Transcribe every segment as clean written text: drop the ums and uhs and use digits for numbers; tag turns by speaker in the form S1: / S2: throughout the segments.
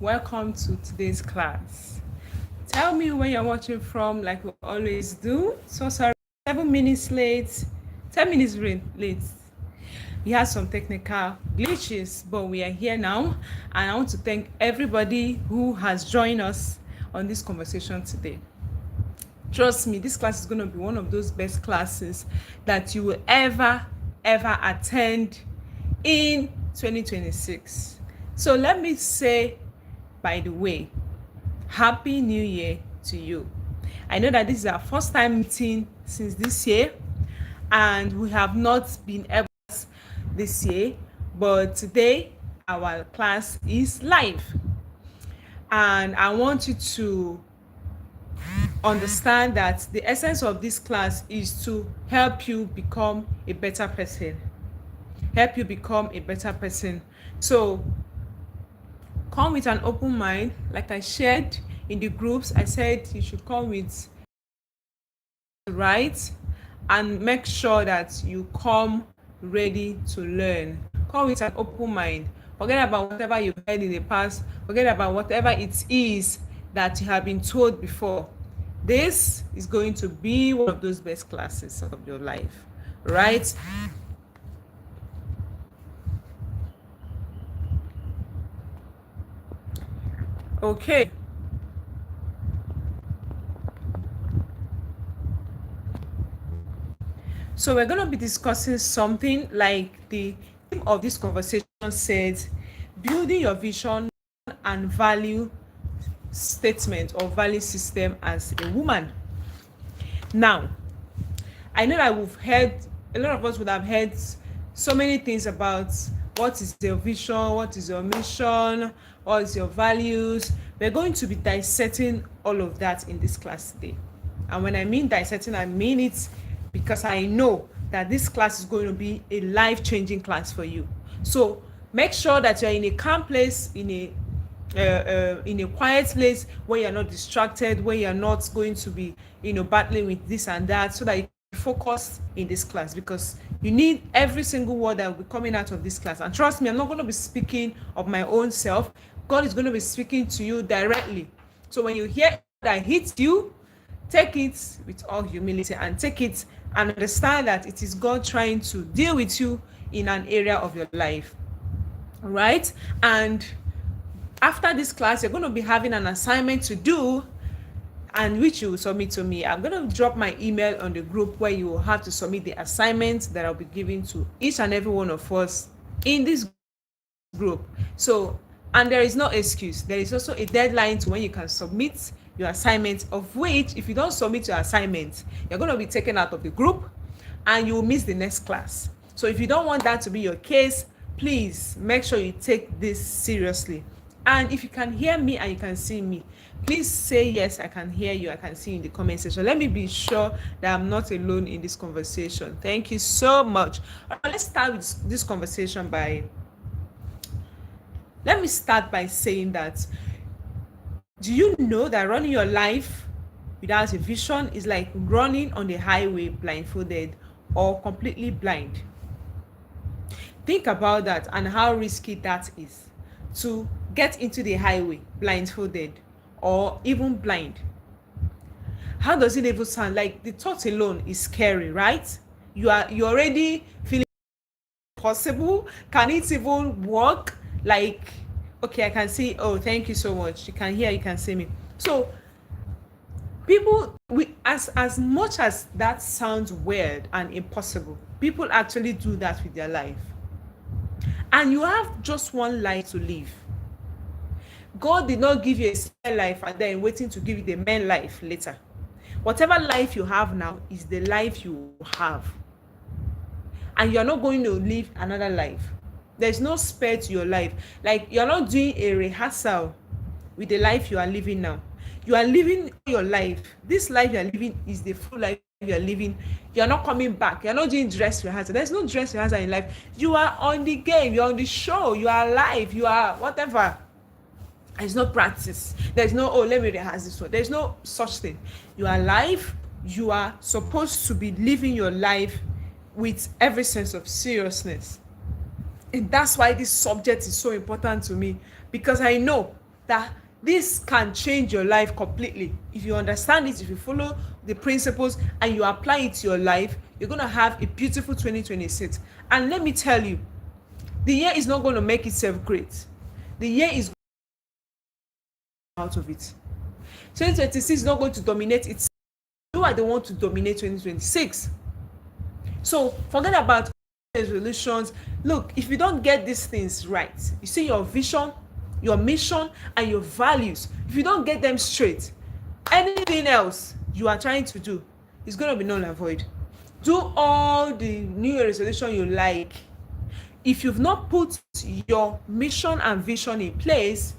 S1: Welcome to today's class. Tell me where you're watching from, like we always do. So sorry, 7 minutes late, 10 minutes late. We had some technical glitches, but we are here now, and I want to thank everybody who has joined us on this conversation today. Trust me, this class is going to be one of those best classes that you will ever attend in 2026. So let me say, by the way, Happy New Year to you. I know that this is our first time meeting since this year, and we have not been able this year, but today our class is live, and I want you to understand that the essence of this class is to help you become a better person. So come with an open mind. Like I shared in the groups, I said you should come with right, and make sure that you come ready to learn. Come with an open mind. Forget about whatever you've heard in the past. Forget about whatever it is that you have been told before. This is going to be one of those best classes of your life, right? Okay. So we're going to be discussing something like the theme of this conversation says, building your vision and value statement or value system as a woman. Now, I know that we've heard, a lot of us would have heard so many things about what is your vision, what is your mission, what is your values. We're going to be dissecting all of that in this class today. And when I mean dissecting, I mean it because I know that this class is going to be a life-changing class for you. So make sure that you're in a calm place, in a quiet place where you're not distracted, where you're not going to be, battling with this and that, so that you can focus in this class, because you need every single word that will be coming out of this class. And trust me, I'm not going to be speaking of my own self. God is going to be speaking to you directly. So when you hear that hits you, take it with all humility and take it and understand that it is God trying to deal with you in an area of your life, right? And after this class, you're going to be having an assignment to do, and which you will submit to me. I'm going to drop my email on the group where you will have to submit the assignment that I'll be giving to each and every one of us in this group. So, and there is no excuse. There is also a deadline to when you can submit your assignment, of which if you don't submit your assignment, you're going to be taken out of the group and you will miss the next class. So if you don't want that to be your case, please make sure you take this seriously. And if you can hear me and you can see me, please say yes, I can hear you, I can see you in the comment section. Let me be sure that I'm not alone in this conversation. Thank you so much. Let's start with this conversation let me start by saying that, do you know that running your life without a vision is like running on the highway blindfolded or completely blind? Think about that and how risky that is, to get into the highway blindfolded or even blind. How does it even sound? Like, the thought alone is scary, right? You already feeling possible. Can it even work? Like, okay, I can see, oh, thank you so much, you can hear, you can see me. So people, as much as that sounds weird and impossible, people actually do that with their life. And you have just one life to live. God did not give you a spare life and then waiting to give you the main life later. Whatever life you have now is the life you have, and you're not going to live another life. There's no spare to your life. Like, you're not doing a rehearsal with the life you are living now. You are living your life. This life you are living is the full life you are living. You're not coming back. You're not doing dress rehearsal. There's no dress rehearsal in life. You are on the game. You're on the show. You are live. You are whatever. There's no practice. There's no, oh, let me rehearse this one. There's no such thing. You are live. You are supposed to be living your life with every sense of seriousness. And that's why this subject is so important to me, because I know that this can change your life completely. If you understand it, if you follow the principles and you apply it to your life, you're going to have a beautiful 2026. And let me tell you, the year is not going to make itself great. The year is out of it. 2026 is not going to dominate itself. You are the one to dominate 2026. So forget about resolutions. Look, if you don't get these things right, you see your vision, your mission, and your values, if you don't get them straight, anything else you are trying to do is going to be null and void. Do all the new year resolution you like. If you've not put your mission and vision in place,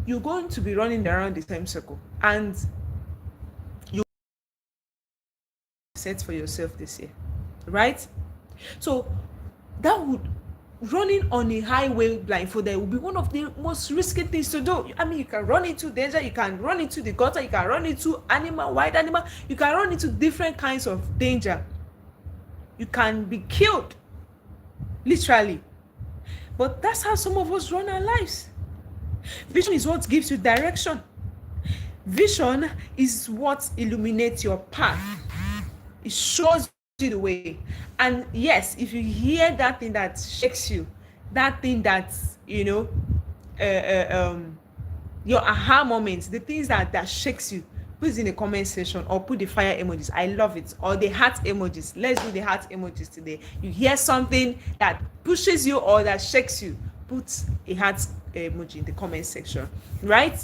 S1: you're going to be running around the same circle, and you set for yourself this year, right? So that would, running on a highway blindfolded will be one of the most risky things to do. I mean, you can run into danger, you can run into the gutter, you can run into wild animal, you can run into different kinds of danger. You can be killed, literally. But that's how some of us run our lives. Vision is what gives you direction. Vision is what illuminates your path. It shows you the way. And yes, if you hear that thing that shakes you, that thing that, your aha moments, the things that shakes you, put it in the comment section or put the fire emojis. I love it. Or the heart emojis. Let's do the heart emojis today. You hear something that pushes you or that shakes you, put a heart emoji in the comment section, right?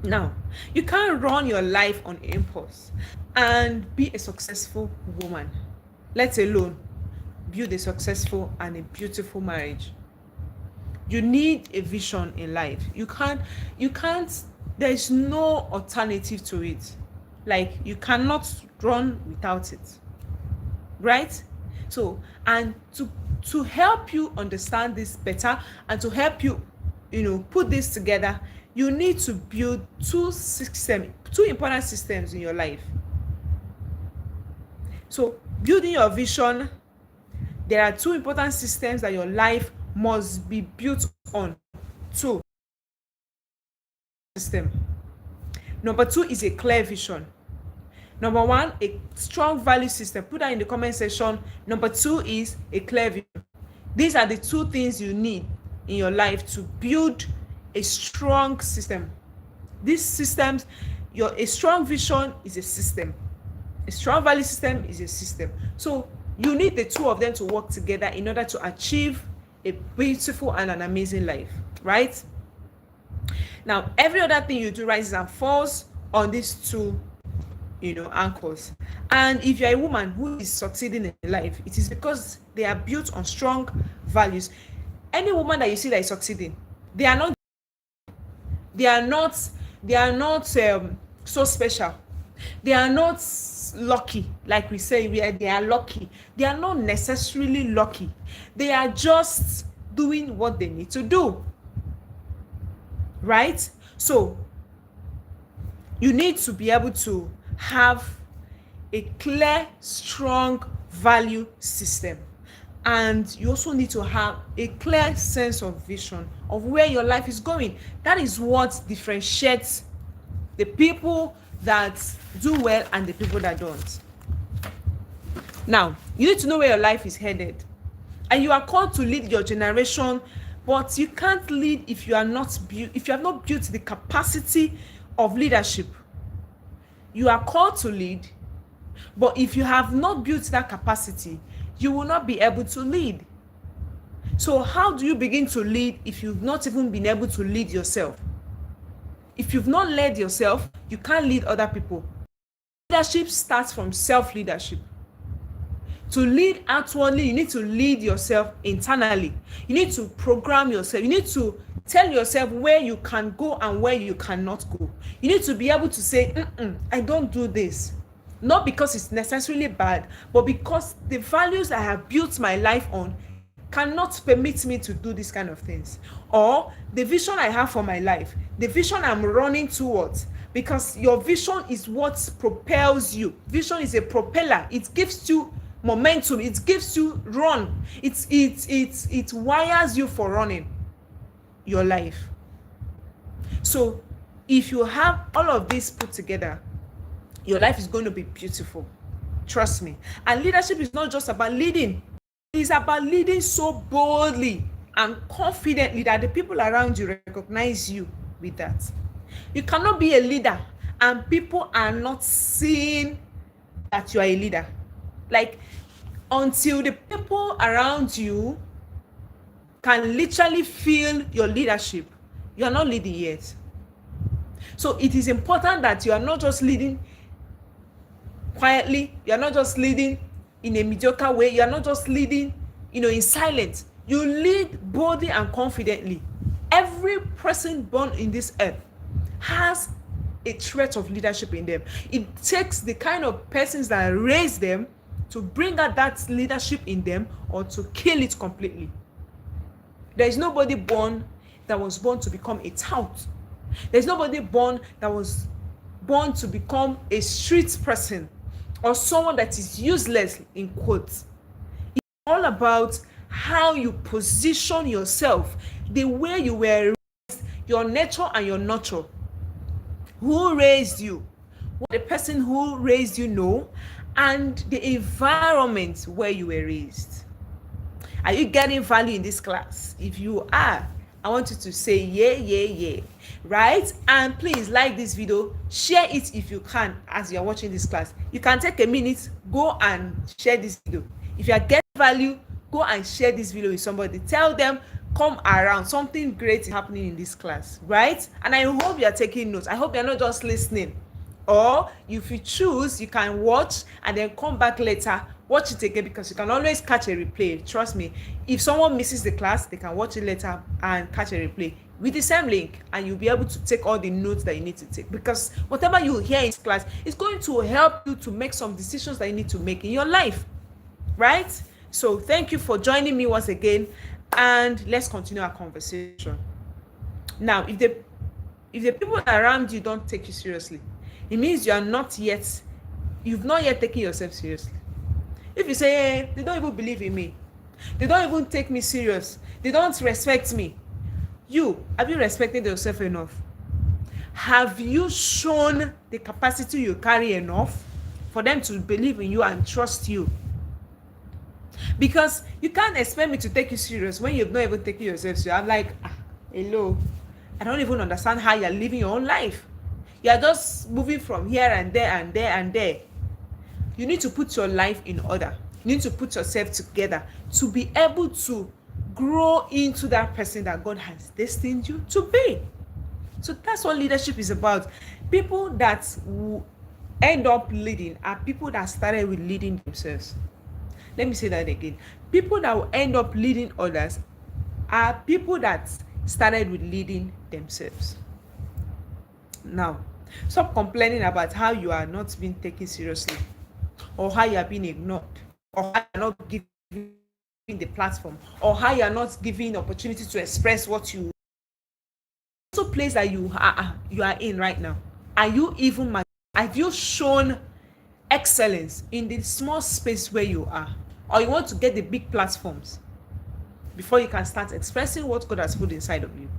S1: Now, you can't run your life on impulse and be a successful woman, let alone build a successful and a beautiful marriage. You need a vision in life. You can't, there's no alternative to it. Like, you cannot run without it, right? So, and to help you understand this better and to help you, put this together, you need to build two important systems in your life. So, building your vision, there are two important systems that your life must be built on. Two system. Number two is a clear vision. Number one, a strong value system. Put that in the comment section. Number two is a clear vision. These are the two things you need in your life to build a strong system. These systems, a strong vision is a system. A strong value system is a system. So you need the two of them to work together in order to achieve a beautiful and an amazing life, right? Now, every other thing you do rises and falls on these two, anchors. And if you're a woman who is succeeding in life, it is because they are built on strong values. Any woman that you see that is succeeding, they are not so special. They are not lucky, like we say, they are lucky. They are not necessarily lucky. They are just doing what they need to do, right? So you need to be able to have a clear, strong value system, and you also need to have a clear sense of vision of where your life is going. That is what differentiates the people that do well and the people that don't. Now, you need to know where your life is headed, and you are called to lead your generation, but you can't lead if you have not built the capacity of leadership. You are called to lead, but if you have not built that capacity, you will not be able to lead. So how do you begin to lead if you've not even been able to lead yourself? If you've not led yourself, you can't lead other people. Leadership starts from self-leadership. To lead outwardly, you need to lead yourself internally. You need to program yourself. You need to tell yourself where you can go and where you cannot go. You need to be able to say, I don't do this. Not because it's necessarily bad, but because the values I have built my life on cannot permit me to do these kind of things. Or the vision I have for my life, the vision I'm running towards, because your vision is what propels you. Vision is a propeller. It gives you momentum. It gives you run. It wires you for running your life. So if you have all of this put together, your life is going to be beautiful. Trust me. And leadership is not just about leading. It's about leading so boldly and confidently that the people around you recognize you with that. You cannot be a leader and people are not seeing that you are a leader. Like, until the people around you can literally feel your leadership, you are not leading yet. So it is important that you are not just leading quietly, you are not just leading in a mediocre way, you are not just leading, in silence. You lead boldly and confidently. Every person born in this earth has a trait of leadership in them. It takes the kind of persons that raise them to bring out that leadership in them or to kill it completely. There is nobody born that was born to become a tout. There's nobody born that was born to become a street person or someone that is useless, in quotes. It's all about how you position yourself, the way you were raised, your nature and your nurture. Who raised you, what the person who raised you know, and the environment where you were raised. Are you getting value in this class? If you are, I want you to say yeah, right? And please like this video, share it if you can. As you're watching this class, you can take a minute, go and share this video. If you are getting value, go and share this video with somebody. Tell them, come around, something great is happening in this class, right? And I hope you are taking notes. I hope you're not just listening. Or if you choose, you can watch and then come back later, watch it again, because you can always catch a replay. Trust me, if someone misses the class, they can watch it later and catch a replay with the same link, and you'll be able to take all the notes that you need to take, because whatever you hear in this class is going to help you to make some decisions that you need to make in your life, right? So thank you for joining me once again, and let's continue our conversation. Now, if the people around you don't take you seriously, it means you've not yet taken yourself seriously. If you say, hey, they don't even believe in me, they don't even take me serious, they don't respect me, have you respected yourself enough? Have you shown the capacity you carry enough for them to believe in you and trust you? Because you can't expect me to take you serious when you've not even taken yourself serious. I'm like, hello, I don't even understand how you're living your own life. You're just moving from here and there and there and there. You need to put your life in order. You need to put yourself together to be able to grow into that person that God has destined you to be. So that's what leadership is about. People that will end up leading are people that started with leading themselves. Let me say that again. People that will end up leading others are people that started with leading themselves. Now, stop complaining about how you are not being taken seriously, or how you are being ignored, or how you are not giving the platform, or how you are not giving opportunity to express what you also place that you are in right now. Are you even have you shown excellence in the small space where you are, or you want to get the big platforms before you can start expressing what God has put inside of you?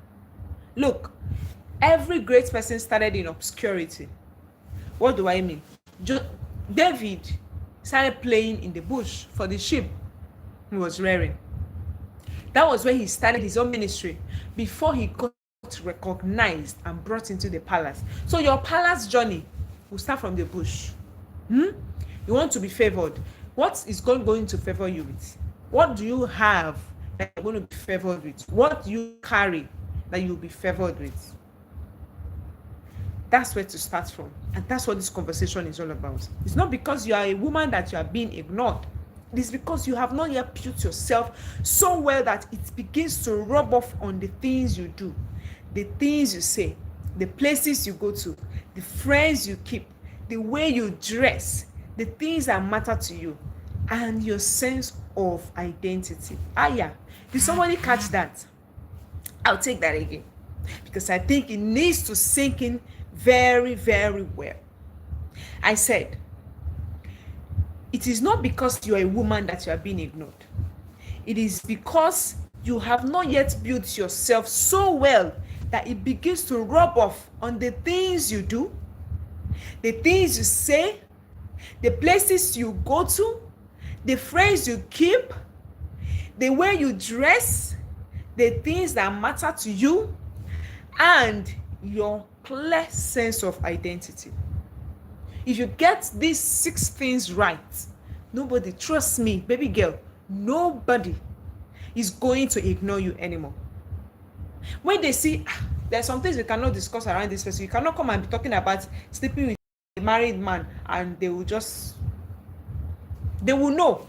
S1: Look, every great person started in obscurity. What do I mean? David started playing in the bush for the sheep he was rearing. That was where he started his own ministry before he got recognized and brought into the palace. So your palace journey will start from the bush. You want to be favored. What is God going to favor you with? What do you have that you're going to be favored with? What do you carry that you'll be favored with? That's where to start from. And that's what this conversation is all about. It's not because you are a woman that you are being ignored. It is because you have not yet put yourself so well that it begins to rub off on the things you do, the things you say, the places you go to, the friends you keep, the way you dress, the things that matter to you, and your sense of identity. Did somebody catch that? I'll take that again, because I think it needs to sink in very, very well. I said, it is not because you are a woman that you are being ignored. It is because you have not yet built yourself so well that it begins to rub off on the things you do, the things you say, the places you go to, the friends you keep, the way you dress, the things that matter to you, and your clear sense of identity. If you get these 6 things right, nobody, trust me, baby girl, nobody is going to ignore you anymore. When they see there's some things we cannot discuss around this person, you cannot come and be talking about sleeping with a married man, and they will know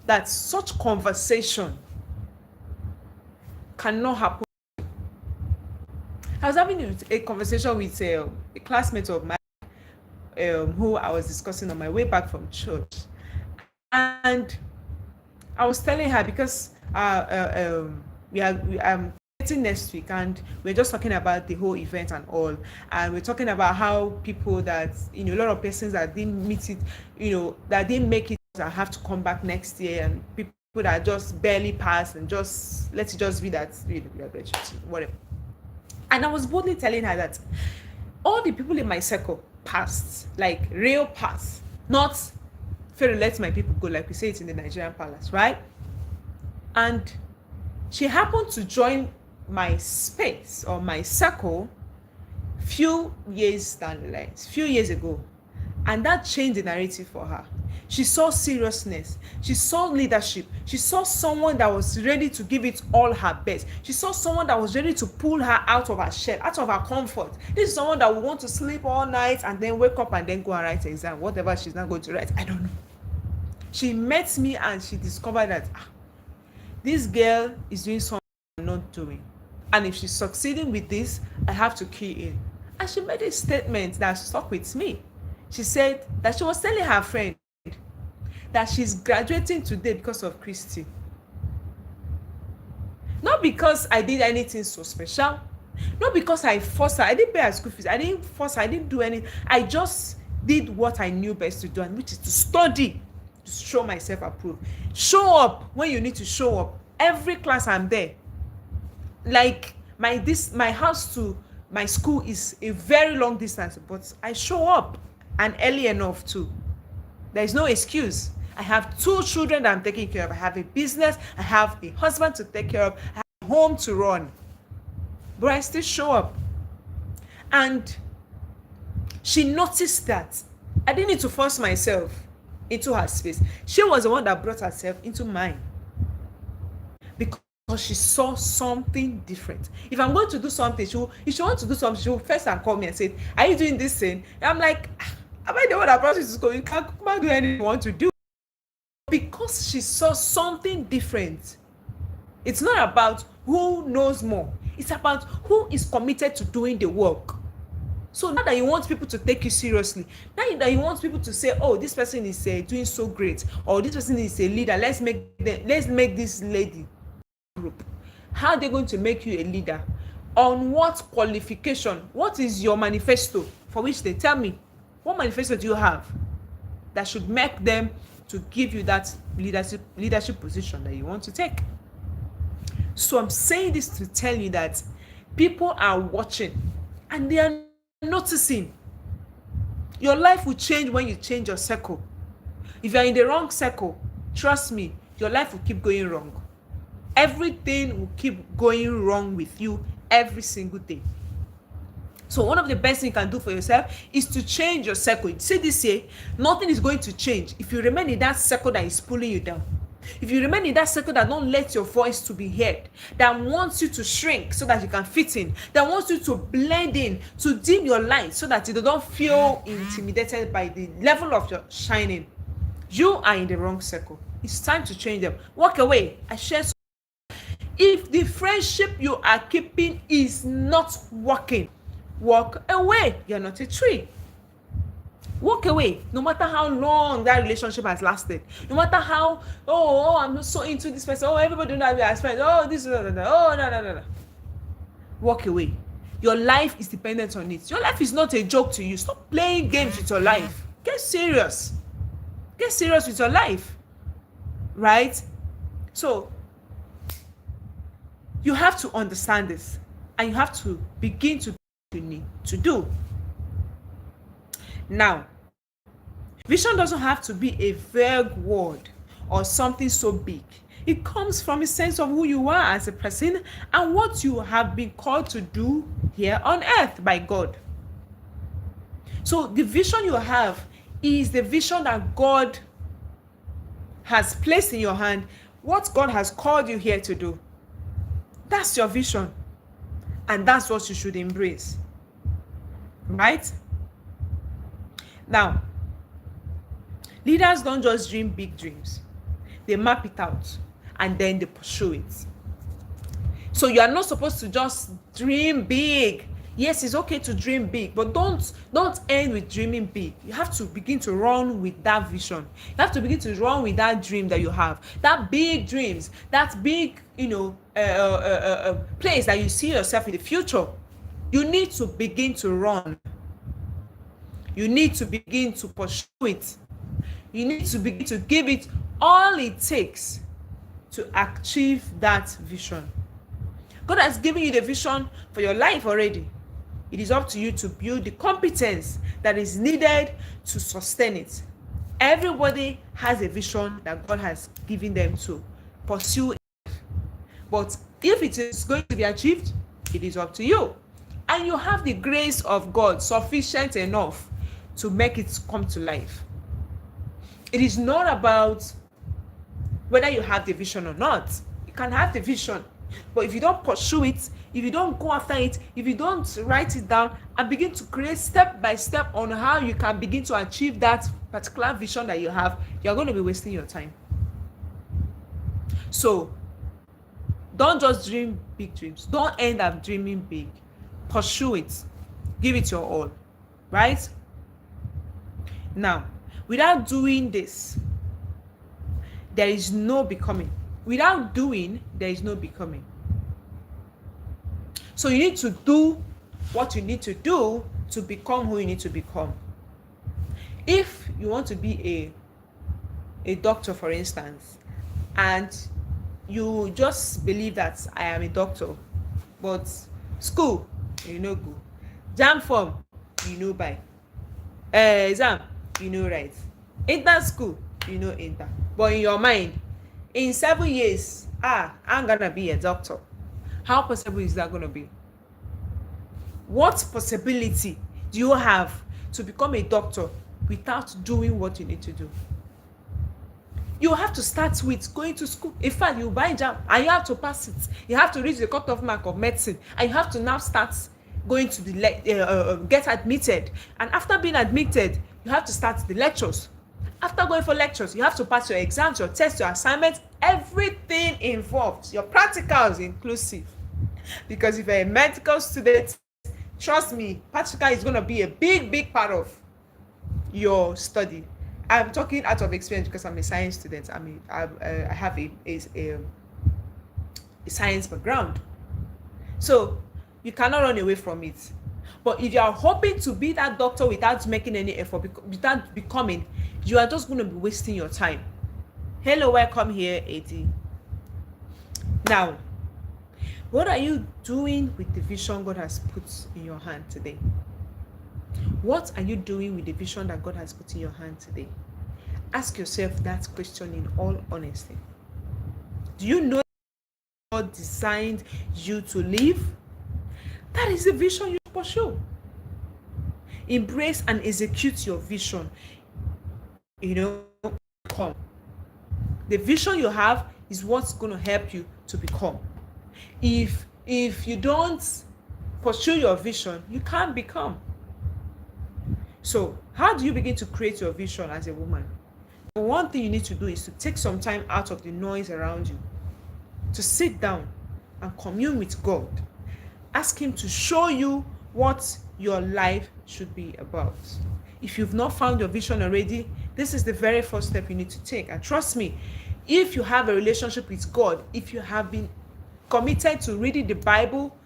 S1: that such conversation cannot happen. I was having a conversation with a classmate of mine who I was discussing on my way back from church, and I was telling her, because I'm meeting next week, and we're just talking about the whole event and all, and we're talking about how people that, a lot of persons that didn't meet it, that didn't make it, that have to come back next year, and people that just barely passed, and just let it just be that we are graduating, whatever. And I was boldly telling her that all the people in my circle passed, like real pass, not fair, let my people go, like we say it in the Nigerian palace, right? And she happened to join my space or my circle few years ago, and that changed the narrative for her. She saw seriousness, she saw leadership, she saw someone that was ready to give it all her best, she saw someone that was ready to pull her out of her shell, out of her comfort. This is someone that would want to sleep all night and then wake up and then go and write exam, whatever she's not going to write, I don't know. She met me and she discovered that this girl is doing something I'm not doing, and if she's succeeding with this, I have to key in. And she made a statement that stuck with me. She said that she was telling her friend that she's graduating today because of Christy. Not because I did anything so special, not because I forced her, I didn't pay her school fees, I didn't force her, I didn't do anything. I just did what I knew best to do, and which is to study, to show myself approved. Show up when you need to show up. Every class I'm there. Like my house to my school is a very long distance, but I show up, and early enough too. There is no excuse. I have 2 children that I'm taking care of. I have a business. I have a husband to take care of. I have a home to run. But I still show up. And she noticed that I didn't need to force myself into her space. She was the one that brought herself into mine, because she saw something different. If I'm going to do something, if she wants to do something, she will first and call me and say, are you doing this thing? And I'm like, am I the one that brought you to school? You can't do anything you want to do. Because she saw something different. It's not about who knows more. It's about who is committed to doing the work. So now that you want people to take you seriously, now that you want people to say, oh, this person is doing so great, or this person is a leader, let's make this lady group. How are they going to make you a leader? On what qualification? What is your manifesto for which they tell me? What manifesto do you have that should make them to give you that leadership position that you want to take? So I'm saying this to tell you that people are watching and they are noticing. Your life will change when you change your circle. If you're in the wrong circle, trust me, your life will keep going wrong. Everything will keep going wrong with you every single day. So one of the best things you can do for yourself is to change your circle. See this year, nothing is going to change if you remain in that circle that is pulling you down. If you remain in that circle that don't let your voice to be heard, that wants you to shrink so that you can fit in, that wants you to blend in, to dim your light so that you don't feel intimidated by the level of your shining, you are in the wrong circle. It's time to change them. Walk away. I share. If the friendship you are keeping is not working, walk away. You're not a tree. Walk away. No matter how long that relationship has lasted, no matter how I'm so into this person, everybody knows we are friends, no. Walk away. Your life is dependent on it. Your life is not a joke to you. Stop playing games with your life. Get serious with your life, right? So you have to understand this. and you have to begin to do what you need to do. Now, vision doesn't have to be a vague word or something so big. It comes from a sense of who you are as a person and what you have been called to do here on earth by God. So the vision you have is the vision that God has placed in your hand, what God has called you here to do. That's your vision. And that's what you should embrace. Right? Now, leaders don't just dream big dreams. They map it out and then they pursue it. So you are not supposed to just dream big. Yes, it's okay to dream big, but don't end with dreaming big. You have to begin to run with that vision. You have to begin to run with that dream that you have. That big dreams, that big, place that you see yourself in the future. You need to begin to run. You need to begin to pursue it. You need to begin to give it all it takes to achieve that vision. God has given you the vision for your life already. It is up to you to build the competence that is needed to sustain it. Everybody has a vision that God has given them to pursue it. But if it is going to be achieved, it is up to you. And you have the grace of God sufficient enough to make it come to life. It is not about whether you have the vision or not. You can have the vision, but if you don't pursue it, if you don't go after it, if you don't write it down and begin to create step by step on how you can begin to achieve that particular vision that you have, you're going to be wasting your time. So don't just dream big dreams. Don't end up dreaming big. Pursue it. Give it your all. Right? Now, without doing this, there is no becoming. Without doing, there is no becoming. So you need to do what you need to do to become who you need to become. If you want to be a doctor, for instance, and you just believe that I am a doctor, but school, you know, go. Jam form, you know, buy. Exam, you know, write. Enter school, you know, enter. But in your mind, in 7 years, I'm gonna be a doctor. How possible is that gonna be? What possibility do you have to become a doctor without doing what you need to do? You have to start with going to school. In fact, you buy jam and you have to pass it. You have to reach the cutoff mark of medicine, and you have to now start going to the get admitted. And after being admitted, you have to start the lectures. After going for lectures, you have to pass your exams, your tests, your assignments, everything involved, your practicals inclusive. Because if you're a medical student, trust me, practical is going to be a big part of your study. I'm talking out of experience because I'm a science student. I have a science background. So you cannot run away from it. But if you are hoping to be that doctor without making any effort, without becoming, you are just going to be wasting your time. Hello, welcome here, AD. Now, what are you doing with the vision God has put in your hand today? What are you doing with the vision that God has put in your hand today? Ask yourself that question in all honesty. Do you know God designed you to live? That is the vision you pursue. Embrace and execute your vision. Come. The vision you have is what's going to help you to become. If you don't pursue your vision, you can't become. So how do you begin to create your vision as a woman? The one thing you need to do is to take some time out of the noise around you, to sit down and commune with God. Ask him to show you what your life should be about. If you've not found your vision already, this is the very first step you need to take. And trust me, if you have a relationship with God, if you have been committed to reading the Bible,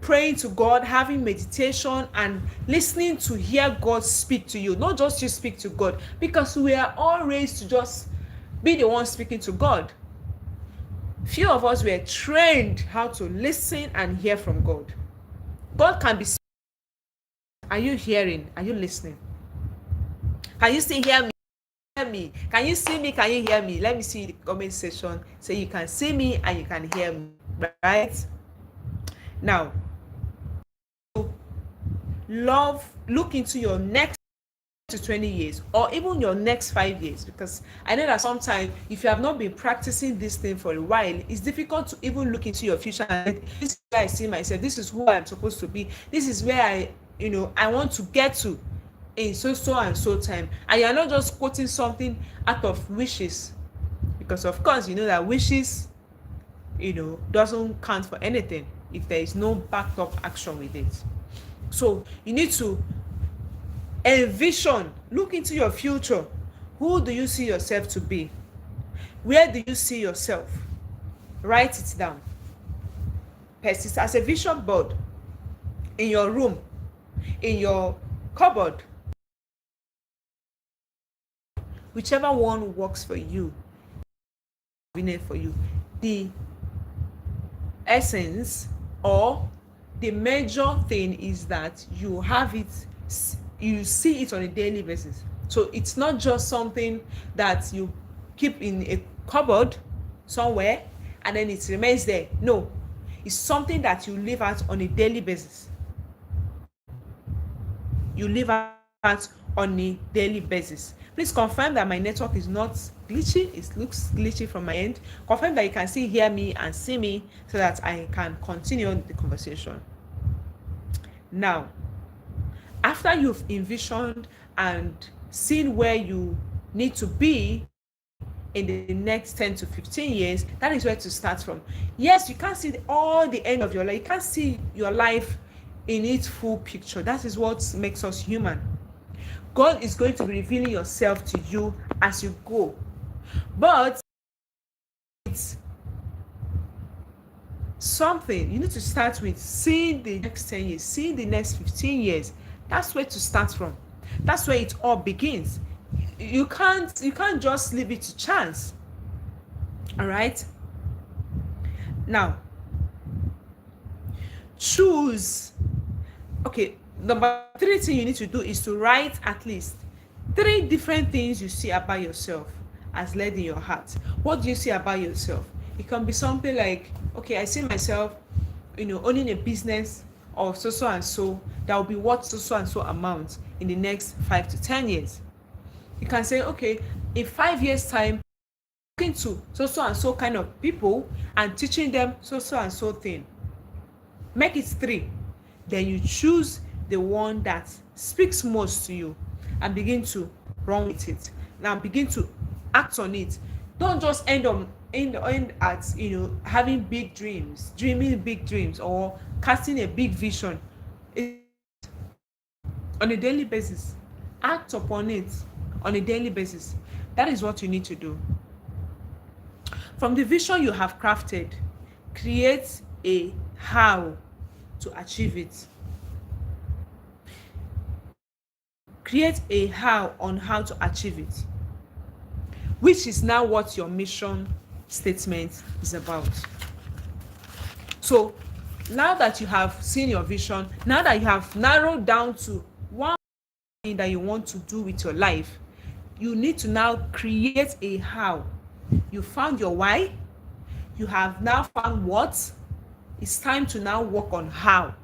S1: praying to God, having meditation, and listening to hear God speak to you, not just you speak to God, because we are all raised to just be the one speaking to God. Few of us were trained how to listen and hear from God. God can be. Are you hearing? Are you listening? Can you still hear me? Hear me? Can you see me? Can you hear me? Let me see the comment section. So you can see me and you can hear me, right? Now, look into your next to 20 years or even your next 5 years, because I know that sometimes if you have not been practicing this thing for a while, it's difficult to even look into your future and this is where I see myself, this is who I'm supposed to be, this is where I want to get to in so and so time, and you're not just quoting something out of wishes, because of course you know that wishes doesn't count for anything if there is no backed up action with it. So you need to envision, look into your future. Who do you see yourself to be? Where do you see yourself? Write it down. Persist as a vision board in your room, in your cupboard, whichever one works for you, convenient for you. The essence or the major thing is that you have it, you see it on a daily basis. So it's not just something that you keep in a cupboard somewhere and then it remains there. No, it's something that you live out on a daily basis. You live out on a daily basis. Please confirm that my network is not glitchy. It looks glitchy from my end. Confirm that you can still hear me and see me so that I can continue the conversation. Now, after you've envisioned and seen where you need to be in the next 10 to 15 years, that is where to start from. Yes, you can't see all the end of your life. You can't see your life in its full picture. That is what makes us human. God is going to be revealing yourself to you as you go. But it's something you need to start with, seeing the next 10 years, seeing the next 15 years. That's where to start from. That's where it all begins. You can't just leave it to chance. All right? Now, choose. Okay, number 3 thing you need to do is to write at least 3 different things you see about yourself as led in your heart. What do you see about yourself? It can be something like, okay, I see myself, owning a business of so and so that will be worth so and so amount in the next 5 to 10 years. You can say, okay, in 5 years time, talking to so and so kind of people and teaching them so and so thing. Make it 3. Then you choose the one that speaks most to you and begin to run with it. Now begin to act on it. Don't just end at having big dreams, dreaming big dreams, or casting a big vision. On a daily basis, act upon it on a daily basis. That is what you need to do. From the vision you have crafted, create a how to achieve it. Create a how on how to achieve it, which is now what your mission statement is about. So now that you have seen your vision, now that you have narrowed down to one thing that you want to do with your life, you need to now create a how. You found your why, you have now found what. It's time to now work on how.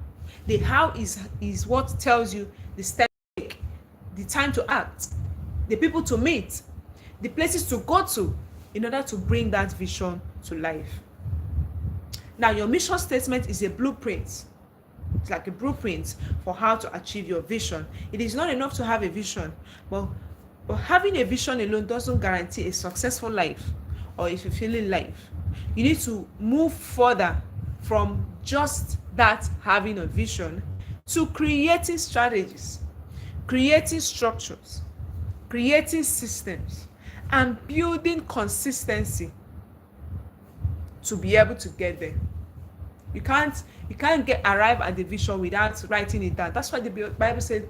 S1: The how is what tells you the step to take, the time to act, the people to meet, the places to go to in order to bring that vision to life. Now, your mission statement is a blueprint. It's like a blueprint for how to achieve your vision. It is not enough to have a vision, but having a vision alone doesn't guarantee a successful life or a fulfilling life. You need to move further from just that having a vision to creating strategies, creating structures, creating systems, and building consistency to be able to get there. You can't arrive at the vision without writing it down. That's why the Bible said,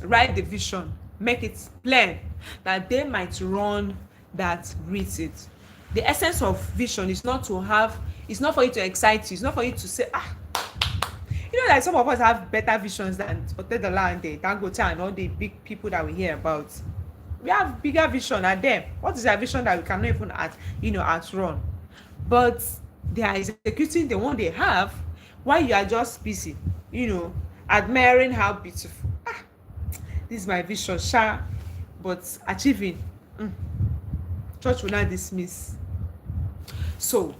S1: write the vision, make it plain, that they might run that reads it. The essence of vision is not to have, it's not for you to excite you, it's not for you to say, like some of us have better visions than Otedola and the Dangote and all the big people that we hear about. We have bigger vision than them. What is their vision that we cannot even outrun? But they are executing the one they have while you are just busy, admiring how beautiful. This is my vision, sha, but achieving, church will not dismiss. So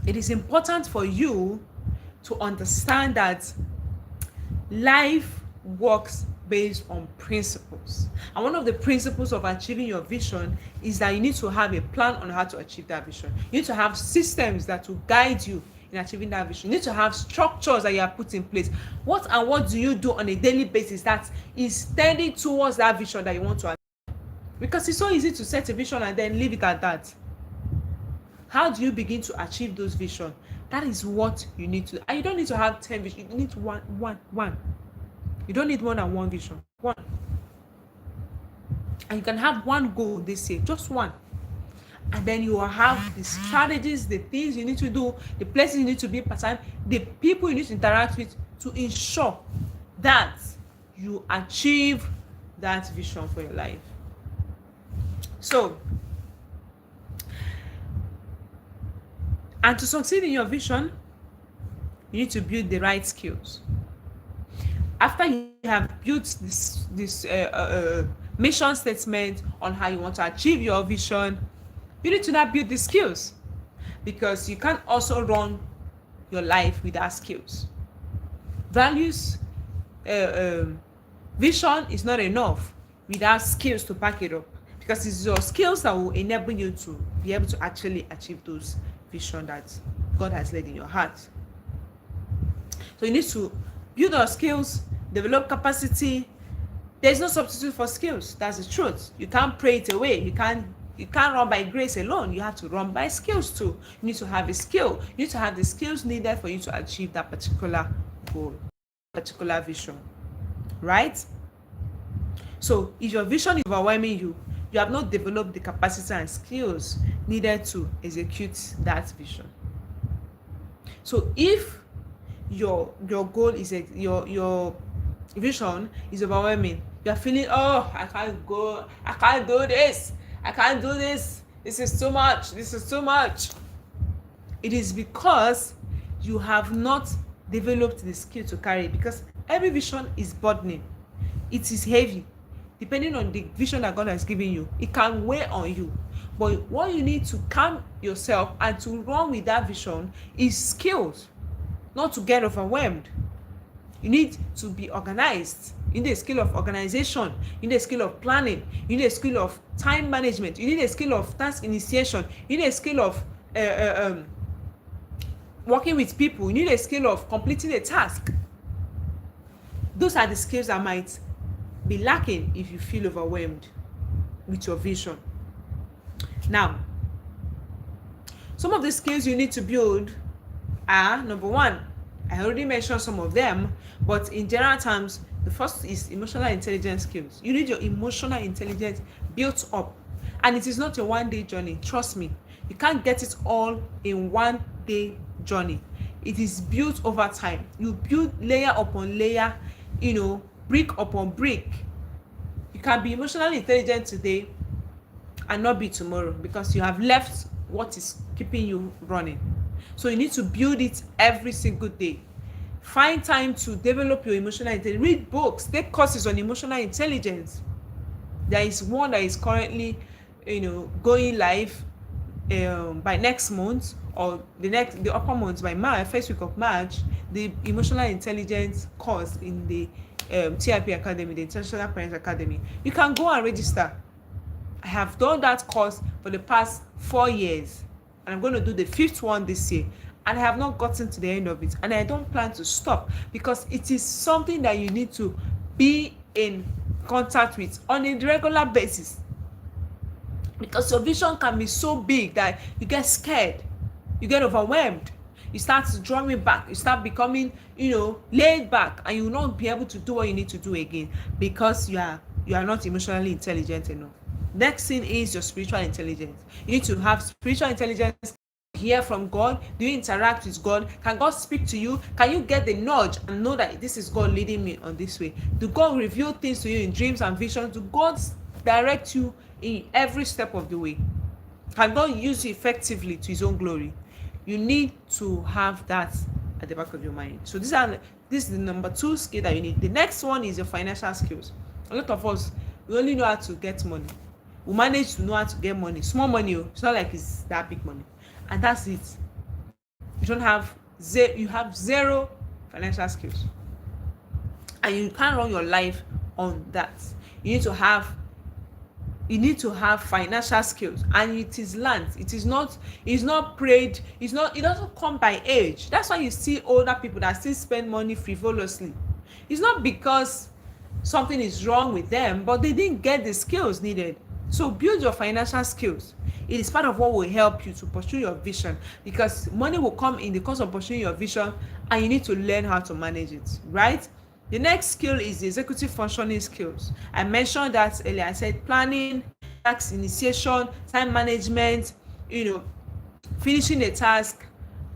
S1: it is important for you to understand that life works based on principles, and one of the principles of achieving your vision is that you need to have a plan on how to achieve that vision. You need to have systems that will guide you in achieving that vision. You need to have structures that you have put in place. What do you do on a daily basis that is tending towards that vision that you want to achieve? Because it's so easy to set a vision and then leave it at that. How do you begin to achieve those visions? That is what you need to do. And you don't need to have 10 visions. You need one. You don't need more than one vision. One. And you can have one goal this year, just one. And then you will have the strategies, the things you need to do, the places you need to be part-time, the people you need to interact with to ensure that you achieve that vision for your life. So, and to succeed in your vision, you need to build the right skills. After you have built this mission statement on how you want to achieve your vision, you need to now build the skills, because you can't also run your life without skills. Values, vision is not enough without skills to back it up, because it's your skills that will enable you to be able to actually achieve those vision that God has laid in your heart. So you need to build your skills, develop capacity. There's no substitute for skills. That's the truth. You can't pray it away. You can't run by grace alone. You have to run by skills too. You need to have a skill. You need to have the skills needed for you to achieve that particular goal, particular vision, right? So if your vision is overwhelming you, you have not developed the capacity and skills needed to execute that vision. So if your goal is your vision is overwhelming, you are feeling, I can't go, I can't do this, this is too much. It is because you have not developed the skill to carry it, because every vision is burdening. It is heavy. Depending on the vision that God has given you, it can weigh on you. But what you need to calm yourself and to run with that vision is skills, not to get overwhelmed. You need to be organized. You need a skill of organization. You need a skill of planning. You need a skill of time management. You need a skill of task initiation. You need a skill of working with people. You need a skill of completing a task. Those are the skills that might be lacking if you feel overwhelmed with your vision. Now, some of the skills you need to build are, number one, I already mentioned some of them, but in general terms, the first is emotional intelligence skills. You need your emotional intelligence built up, and it is not a one-day journey. Trust me, you can't get it all in one day journey. It is built over time. You build layer upon layer, brick upon brick. You can be emotionally intelligent today and not be tomorrow, because you have left what is keeping you running. So you need to build it every single day. Find time to develop your emotional intelligence. Read books, take courses on emotional intelligence. There is one that is currently going live by next month, or the upper month, by March, first week of March, the emotional intelligence course in the TIP Academy, the Intentional Parents Academy. You can go and register. I have done that course for the past 4 years, and I'm going to do the 5th one this year, and I have not gotten to the end of it, and I don't plan to stop, because it is something that you need to be in contact with on a regular basis, because your vision can be so big that you get scared, you get overwhelmed, you start drawing back, you start becoming laid back, and you will not be able to do what you need to do again, because you are not emotionally intelligent enough. Next thing is your spiritual intelligence. You need to have spiritual intelligence. Hear from God. Do you interact with God? Can God speak to you? Can you get the nudge and know that this is God leading me on this way? Do God reveal things to you in dreams and visions? Do God direct you in every step of the way? Can God use you effectively to his own glory? You need to have that at the back of your mind. So this is the number 2 skill that you need. The next one is your financial skills. A lot of us, we only know how to get money. We manage to know how to get money. Small money, it's not like it's that big money. And that's it. You have 0 financial skills. And you can't run your life on that. You need to have financial skills, and it is learned. It's not prayed. It doesn't come by age. That's why you see older people that still spend money frivolously. It's not because something is wrong with them, but they didn't get the skills needed. So build your financial skills. It is part of what will help you to pursue your vision, because money will come in the course of pursuing your vision, and you need to learn how to manage it, right? The next skill is the executive functioning skills. I mentioned that earlier. I said planning, task initiation, time management, finishing a task.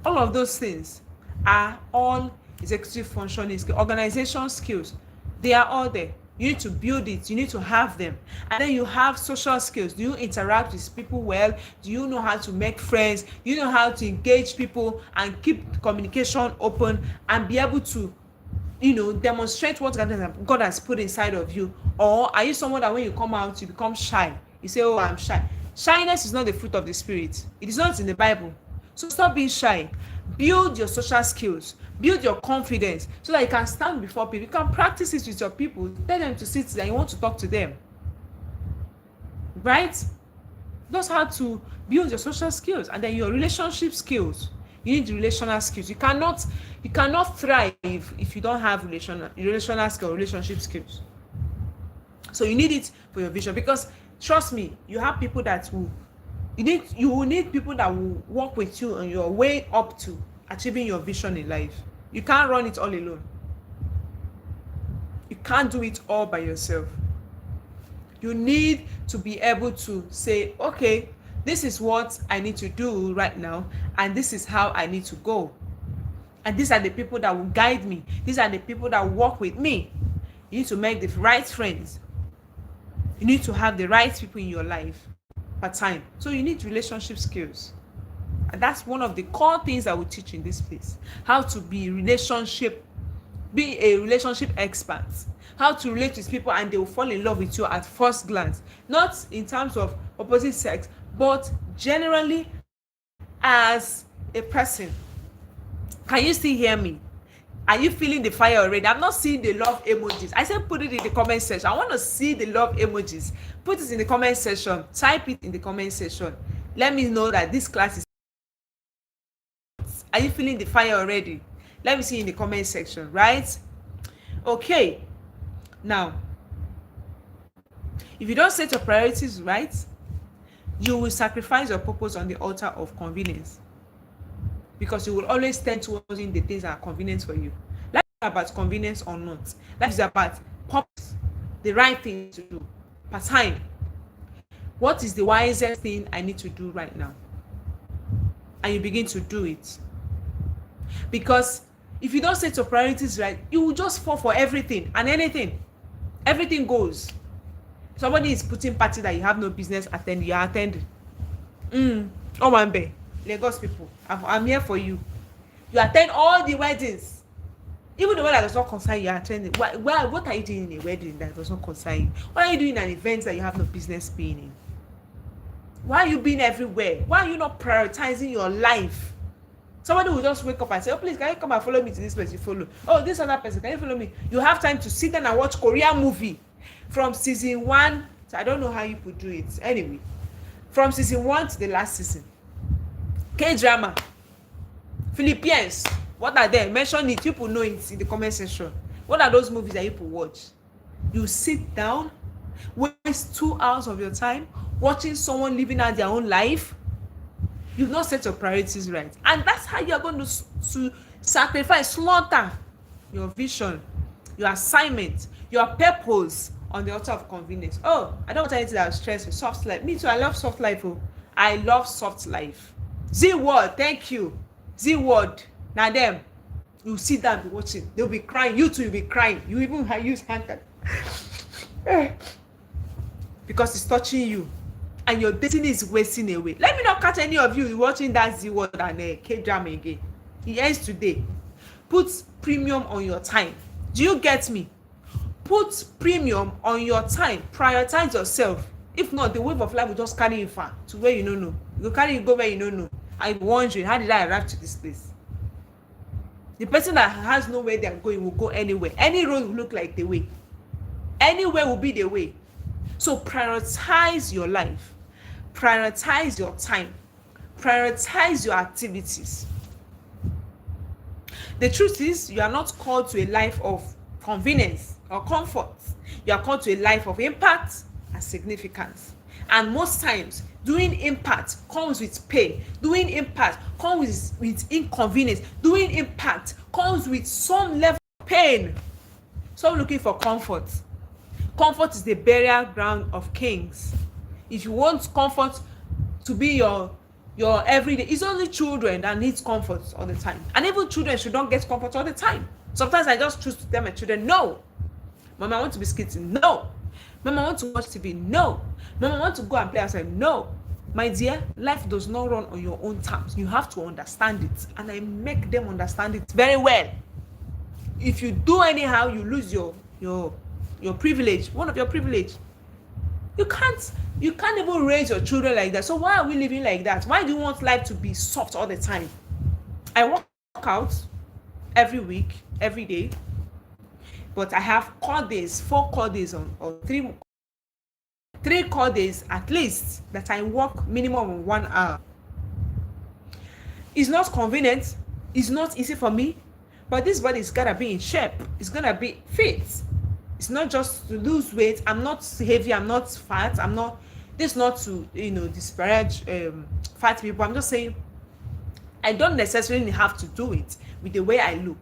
S1: All of those things are all executive functioning skills. Organization skills, they are all there. You need to build it. You need to have them. And then you have social skills. Do you interact with people well? Do you know how to make friends? Do you know how to engage people and keep communication open and be able to demonstrate what God has put inside of you? Or are you someone that when you come out, you become shy? You say, oh, I'm shy. Shyness is not the fruit of the spirit. It is not in the Bible. So stop being shy. Build your social skills. Build your confidence so that you can stand before people. You can practice it with your people. Tell them to sit there. You want to talk to them. Right? That's how to build your social skills. And then your relationship skills. You need relational skills. You cannot thrive if you don't have relational skills, relationship skills. So you need it for your vision, because trust me, you have people that you will need people that will work with you on your way up to achieving your vision in life. You can't run it all alone. You can't do it all by yourself. You need to be able to say, okay, this is what I need to do right now, and this is how I need to go. And these are the people that will guide me. These are the people that will work with me. You need to make the right friends. You need to have the right people in your life per time. So you need relationship skills. And that's one of the core things I will teach in this place. How to be a relationship expert. How to relate with people and they will fall in love with you at first glance. Not in terms of opposite sex, but generally as a person. Can you still hear me? Are you feeling the fire already? I'm not seeing the love emojis. I said put it in the comment section. I want to see the love emojis. Put it in the comment section. Type it in the comment section. Let me know that this class is... Are you feeling the fire already? Let me see in the comment section, right? Okay. Now, if you don't set your priorities right, you will sacrifice your purpose on the altar of convenience, because you will always tend towards doing the things that are convenient for you. Life is not about convenience or not. Life is about purpose, the right thing to do per time. What is the wisest thing I need to do right now? And you begin to do it. Because if you don't set your priorities right, you will just fall for everything and anything. Everything goes. Somebody is putting party that you have no business attending, you are attending. Oh, Wambe, Lagos people, I'm here for you. You attend all the weddings. Even the one that does not concern you, are attending. What are you doing in a wedding that does not concern you? What are you doing in an event that you have no business being in? Why are you being everywhere? Why are you not prioritizing your life? Somebody will just wake up and say, oh, please, can you come and follow me to this place? You follow. Oh, this other person, can you follow me? You have time to sit down and watch Korean movie from season 1. So I don't know how you could do it. Anyway, from season 1 to the last season. K-drama. Philippines. What are they? Mention it. People know it in the comment section. What are those movies that people watch? You sit down, waste 2 hours of your time watching someone living out their own life. You've not set your priorities right. And that's how you're going to sacrifice, slaughter your vision, your assignment, your purpose on the altar of convenience. Oh, I don't want anything that will stress me. Soft life. Me too, I love soft life. Oh, I love soft life. Z word, thank you. Z word. Now them, you sit down and be watching. They'll be crying. You too, you'll be crying. You even use hand because it's touching you. And your destiny is wasting away. Let me not catch any of you watching that Z word and K-drama again. It ends today. Put premium on your time. Do you get me? Put premium on your time. Prioritize yourself. If not, the wave of life will just carry you far to where you don't know. It will carry you go where you don't know. I'm wondering, how did I arrive to this place? The person that has nowhere they're going will go anywhere. Any road will look like the way. Anywhere will be the way. So prioritize your life. Prioritize your time. Prioritize your activities. The truth is, you are not called to a life of convenience or comfort. You are called to a life of impact and significance. And most times, doing impact comes with pain. Doing impact comes with inconvenience. Doing impact comes with some level of pain. Stop looking for comfort. Comfort is the burial ground of kings. If you want comfort to be your everyday, it's only children that need comfort all the time. And even children should not get comfort all the time. Sometimes I just choose to tell my children, no. Mama, I want to be skating. No. Mama, I want to watch TV. No. Mama, I want to go and play outside. No. My dear, life does not run on your own terms. You have to understand it. And I make them understand it very well. If you do anyhow, you lose your privilege, one of your privilege. You can't even raise your children like that. So why are we living like that? Why do you want life to be soft all the time? I work out every week, every day, but I have core days, 4 core days or 3 core days at least that I work minimum of 1 hour. It's not convenient. It's not easy for me, but this body is gotta be in shape. It's gonna be fit. It's not just to lose weight. I'm not heavy. I'm not fat. I'm not. This is not to disparage fat people. I'm just saying I don't necessarily have to do it with the way I look.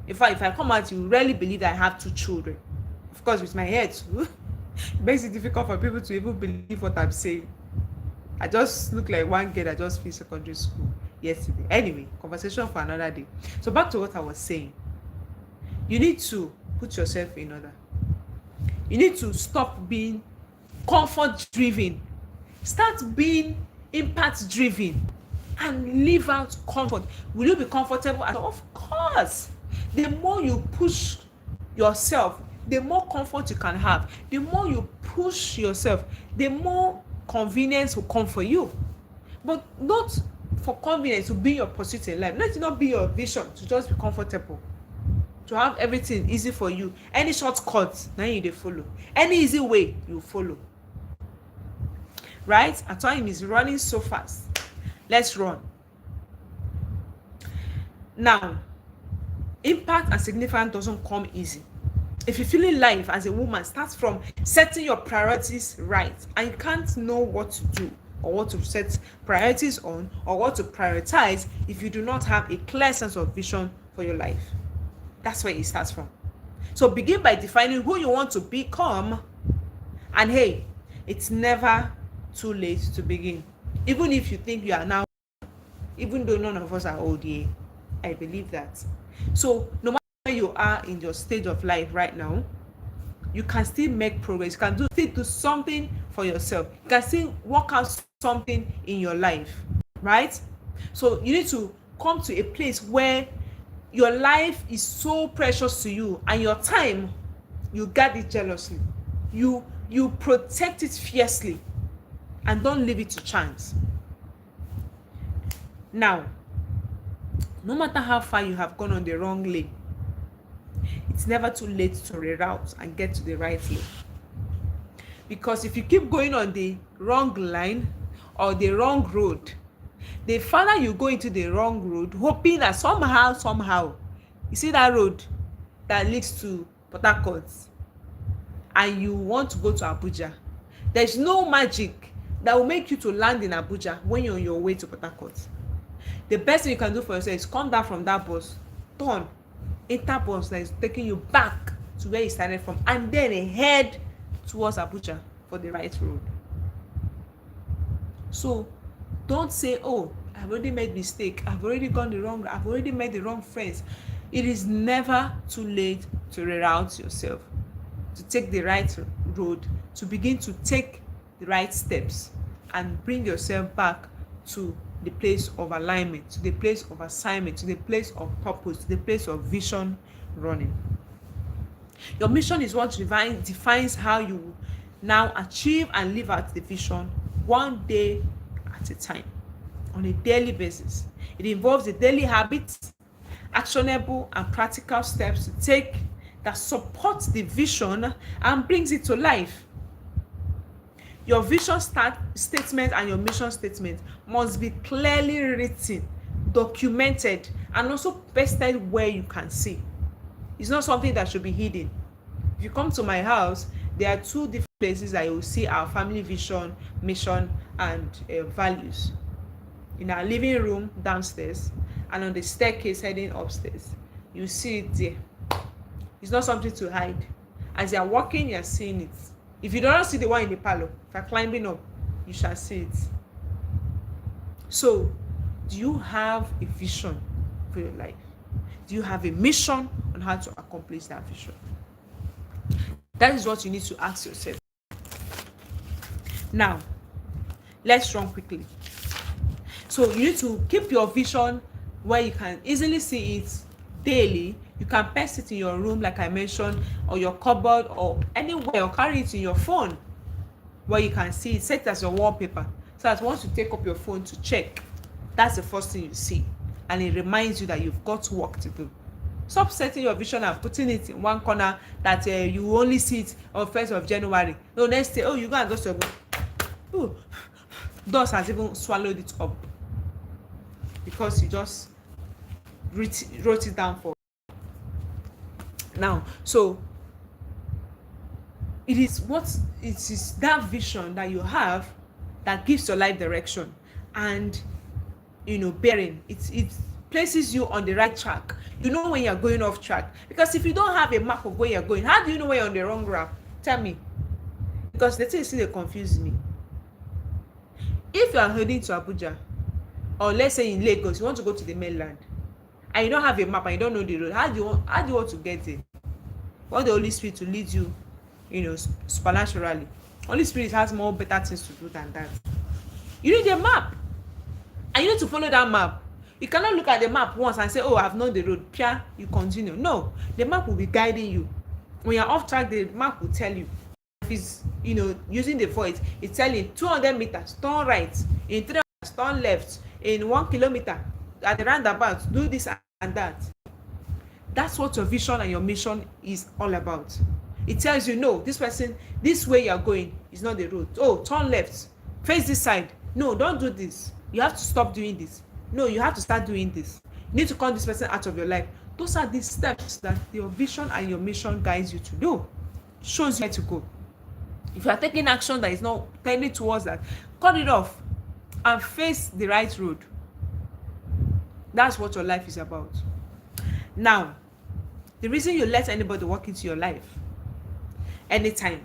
S1: If I come out, you really believe that I have 2 children. Of course, with my hair too, it makes it difficult for people to even believe what I'm saying. I just look like one girl that just finished secondary school yesterday. Anyway, conversation for another day. So back to what I was saying. You need to put yourself in order. You need to stop being comfort driven. Start being impact driven and live out comfort. Will you be comfortable? Of course. The more you push yourself, the more comfort you can have. The more you push yourself, the more convenience will come for you. But not for convenience to be your pursuit in life. Let it not be your vision to just be comfortable. To have everything easy for you. Any shortcut, now you dey follow. Any easy way, you follow. Right? Our time is running so fast. Let's run. Now, impact and significance doesn't come easy. If you're feeling life as a woman, start from setting your priorities right. And you can't know what to do or what to set priorities on or what to prioritize if you do not have a clear sense of vision for your life. That's where it starts from. So begin by defining who you want to become. And hey, it's never too late to begin. Even if you think you are now, even though none of us are old yet, I believe that. So no matter where you are in your stage of life right now, you can still make progress. You can still do something for yourself. You can still work out something in your life, right? So you need to come to a place where your life is so precious to you and your time, you guard it jealously. You protect it fiercely and don't leave it to chance. Now, no matter how far you have gone on the wrong lane, it's never too late to reroute and get to the right lane. Because if you keep going on the wrong line or the wrong road, the farther you go into the wrong road, hoping that somehow, you see that road that leads to Port Harcourt and you want to go to Abuja, there's no magic that will make you to land in Abuja when you're on your way to Port Harcourt. The best thing you can do for yourself is come down from that bus, turn, enter bus that is taking you back to where you started from, and then head towards Abuja for the right road. So don't say, oh, I've already made mistake, I've already gone the wrong, I've already made the wrong friends. It is never too late to reroute yourself, to take the right road, to begin to take the right steps and bring yourself back to the place of alignment, to the place of assignment, to the place of purpose, to the place of vision running. Your mission is what defines how you now achieve and live out the vision one day at a time, on a daily basis. It involves the daily habits, actionable and practical steps to take that support the vision and brings it to life. Your vision statement and your mission statement must be clearly written, documented, and also pasted where you can see. It's not something that should be hidden. If you come to my house, there are 2 different places that you will see our family vision, mission, and values. In our living room downstairs and on the staircase heading upstairs, you see it there. It's not something to hide. As you are walking, you are seeing it. If you don't see the one in the parlor, if you're climbing up, you shall see it. So, do you have a vision for your life? Do you have a mission on how to accomplish that vision? That is what you need to ask yourself. Now, let's run quickly. So you need to keep your vision where you can easily see it daily. You can paste it in your room, like I mentioned, or your cupboard, or anywhere, or carry it in your phone where you can see it. Set it as your wallpaper, so that once you take up your phone to check, that's the first thing you see, and it reminds you that you've got work to do. Stop setting your vision and putting it in one corner that you only see it on 1st of January. No, next day, oh, you go and dust your book. Oh, dust has even swallowed it up because you just wrote it down for now. So it is that vision that you have that gives your life direction and bearing. It places you on the right track. You know when you're going off track, because if you don't have a map of where you're going, how do you know when you're on the wrong route? Tell me. Because the thing still confuse me. If you are heading to Abuja, or let's say in Lagos, you want to go to the mainland, and you don't have a map and you don't know the road, how do you want to get there? Want the Holy Spirit to lead you, supernaturally. Holy Spirit has more better things to do than that. You need a map, and you need to follow that map. You cannot look at the map once and say, oh, I've known the road, Pia, you continue. No, the map will be guiding you. When you're off track, the map will tell you. If it's, using the voice, it's telling 200 meters, turn right, in 300 meters, turn left, in 1 kilometer, at the roundabout, do this and that. That's what your vision and your mission is all about. It tells you, no, this way you're going is not the road. Oh, turn left, face this side. No, don't do this. You have to stop doing this. No, you have to start doing this. You need to cut this person out of your life. Those are the steps that your vision and your mission guides you to do. Shows you where to go. If you are taking action that is not tending towards that, cut it off and face the right road. That's what your life is about. Now, the reason you let anybody walk into your life anytime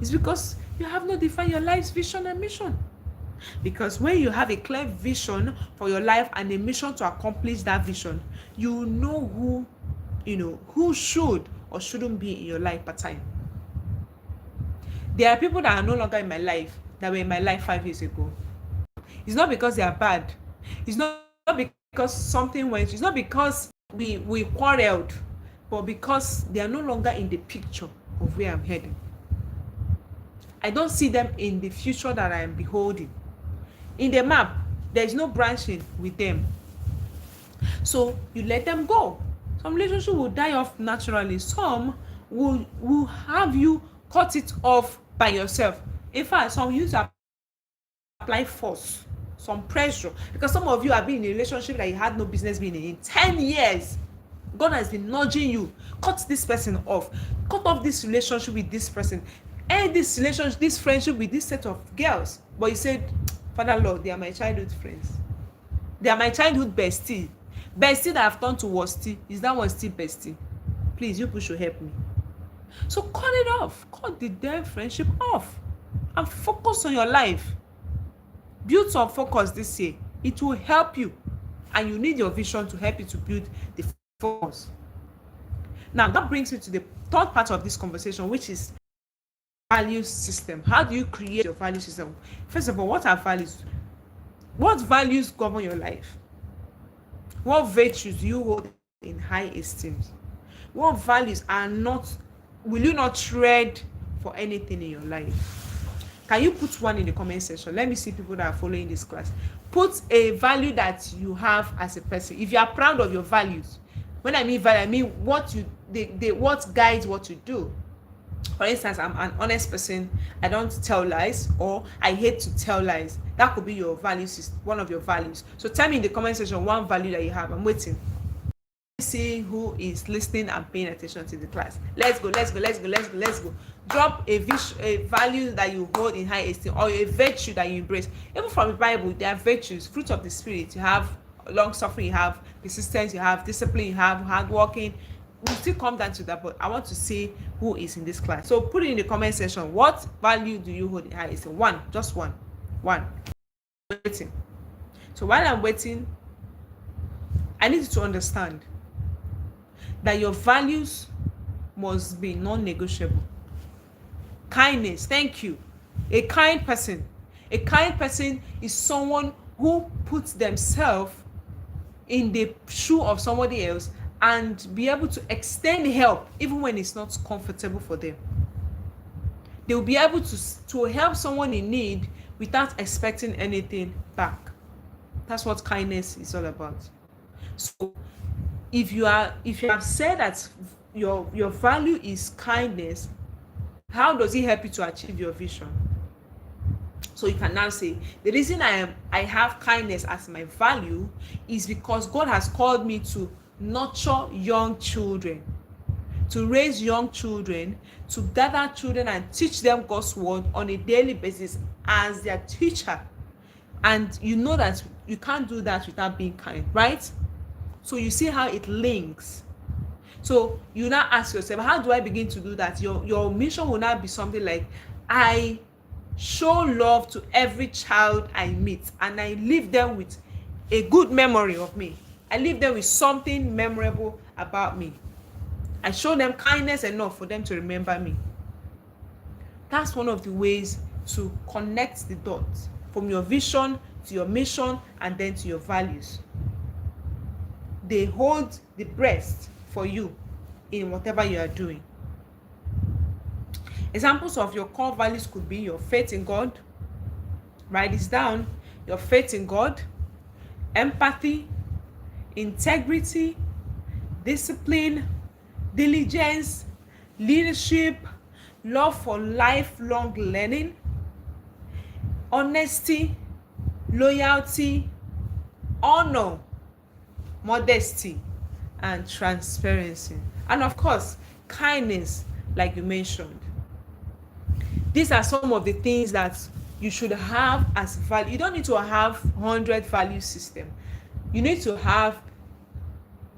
S1: is because you have not defined your life's vision and mission. Because when you have a clear vision for your life and a mission to accomplish that vision, you know who should or shouldn't be in your life per time. There are people that are no longer in my life that were in my life 5 years ago. It's not because they are bad. It's not because something went. It's not because we quarreled, but because they are no longer in the picture of where I'm heading. I don't see them in the future that I am beholding. In the map, there is no branching with them. So you let them go. Some relationships will die off naturally. Some will have you cut it off by yourself. In fact, some use apply force, some pressure. Because some of you have been in a relationship that you had no business being in 10 years. God has been nudging you. Cut this person off. Cut off this relationship with this person. End this relationship, this friendship with this set of girls. But you said, Father Lord, they are my childhood friends. They are my childhood bestie. Bestie that I've turned to worstie. Is that one still bestie? Please, you should help me. So cut it off. Cut the damn friendship off and focus on your life. Build some focus this year. It will help you, and you need your vision to help you to build the focus. Now, that brings me to the third part of this conversation, which is value system. How do you create your value system? First of all, what are values? What values govern your life? What virtues do you hold in high esteem? What values will you not trade for anything in your life? Can you put one in the comment section? Let me see people that are following this class. Put a value that you have as a person. If you are proud of your values, when I mean value, I mean what guides what you do. For instance, I'm an honest person. I don't tell lies, or I hate to tell lies. That could be your values, one of your values. So tell me in the comment section one value that you have. I'm waiting. See who is listening and paying attention to the class. Let's go. Drop a value that you hold in high esteem, or a virtue that you embrace. Even from the Bible, there are virtues, fruit of the spirit. You have long suffering, you have persistence, you have discipline, you have hard working. We'll still come down to that, but I want to see who is in this class. So put it in the comment section. What value do you hold in high esteem? One, just one. Waiting. So while I'm waiting, I need you to understand that your values must be non-negotiable. Kindness, thank you. A kind person is someone who puts themselves in the shoe of somebody else and be able to extend help even when it's not comfortable for them. They will be able to help someone in need without expecting anything back. That's what kindness is all about. So if you have said that your value is kindness, how does it help you to achieve your vision? So you can now say, the reason I have kindness as my value is because God has called me to nurture young children, to raise young children, to gather children and teach them God's word on a daily basis as their teacher. And you know that you can't do that without being kind, right? So you see how it links. So you now ask yourself, how do I begin to do that? Your mission will now be something like, I show love to every child I meet, and I leave them with a good memory of me. I leave them with something memorable about me. I show them kindness enough for them to remember me. That's one of the ways to connect the dots from your vision to your mission and then to your values. They hold the breast for you in whatever you are doing. Examples of your core values could be your faith in God. Write this down. Your faith in God, empathy, integrity, discipline, diligence, leadership, love for lifelong learning, honesty, loyalty, honor, modesty, and transparency. And of course, kindness, like you mentioned. These are some of the things that you should have as value. You don't need to have 100 value system. You need to have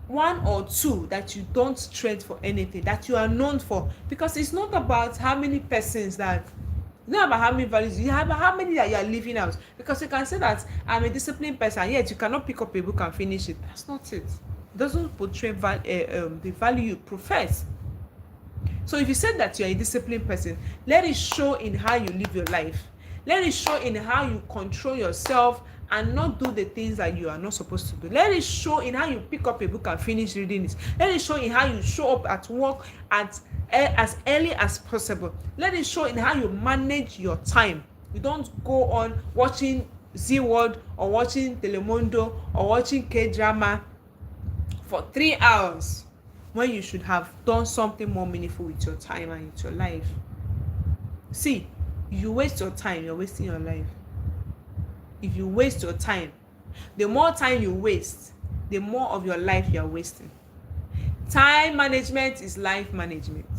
S1: one or two that you don't trade for anything, that you are known for. Because it's not about how many persons that, it's not about how many values you have, but how many that you are living out. Because you can say that I'm a disciplined person, yet you cannot pick up a book and finish it. That's not it. It doesn't portray the value you profess. So if you said that you're a disciplined person, let it show in how you live your life. Let it show in how you control yourself and not do the things that you are not supposed to do. Let it show in how you pick up a book and finish reading it. Let it show in how you show up at work as early as possible. Let it show in how you manage your time. You don't go on watching Z World or watching Telemundo or watching K-drama for 3 hours when you should have done something more meaningful with your time and with your life. See, you waste your time, you're wasting your life. If you waste your time, the more time you waste, the more of your life you are wasting. Time management is life management.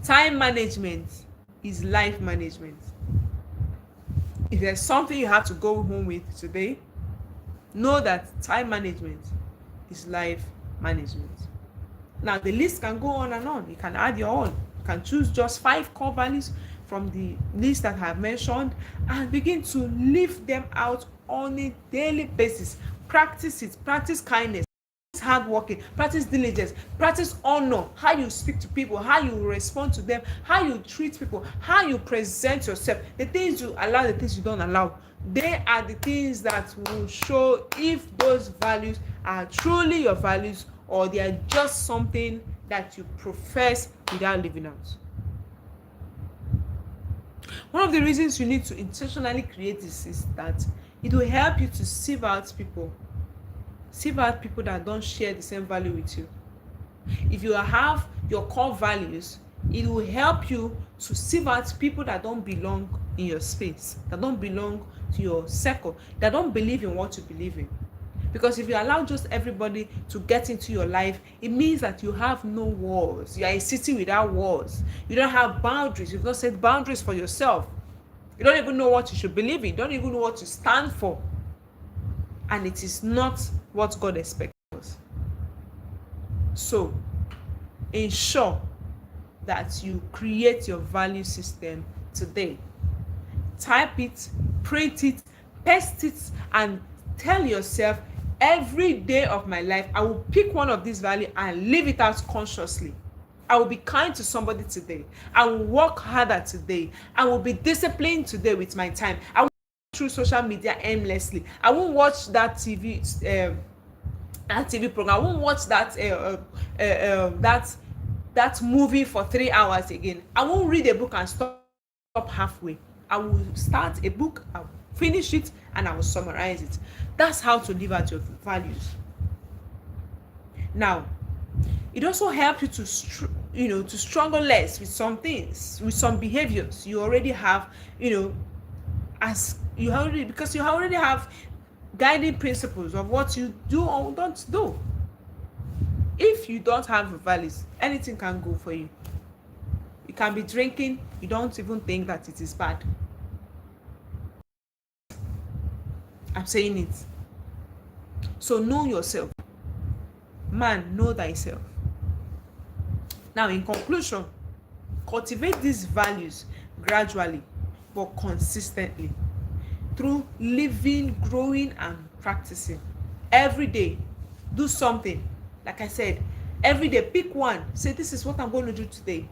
S1: Time management is life management. If there's something you have to go home with today, know that time management is life management. Now the list can go on and on. You can add your own. You can choose just 5 core values from the list that I have mentioned and begin to live them out on a daily basis. Practice it. Practice kindness, hard working, practice diligence, practice honor, how you speak to people, how you respond to them, how you treat people, how you present yourself. The things you allow, the things you don't allow, they are the things that will show if those values are truly your values or they are just something that you profess without living out. One of the reasons you need to intentionally create this is that it will help you to sieve out people that don't share the same value with you. If you have your core values, it will help you to sieve out people that don't belong in your space, that don't belong to your circle, that don't believe in what you believe in. Because if you allow just everybody to get into your life, it means that you have no walls. You are a city without walls. You don't have boundaries. You've not set boundaries for yourself. You don't even know what you should believe in. You don't even know what to stand for. And it is not what God expects of us. So, ensure that you create your value system today. Type it, print it, paste it, and tell yourself, every day of my life, I will pick one of these values and live it out consciously. I will be kind to somebody today. I will work harder today. I will be disciplined today with my time. I will through social media aimlessly. I won't watch that TV program. I won't watch that movie for 3 hours again. I won't read a book and stop halfway. I will start a book, I will finish it, and I will summarize it. That's how to live out your values. Now, it also helps you to struggle less with some things, with some behaviors you already have, because you already have guiding principles of what you do or don't do. If you don't have values, anything can go for you. You can be drinking, you don't even think that it is bad. I'm saying it. So know yourself. Man, know thyself. Now, in conclusion, cultivate these values gradually but consistently through living, growing, and practicing. Every day, do something. Like I said, every day, pick one. Say, this is what I'm going to do today.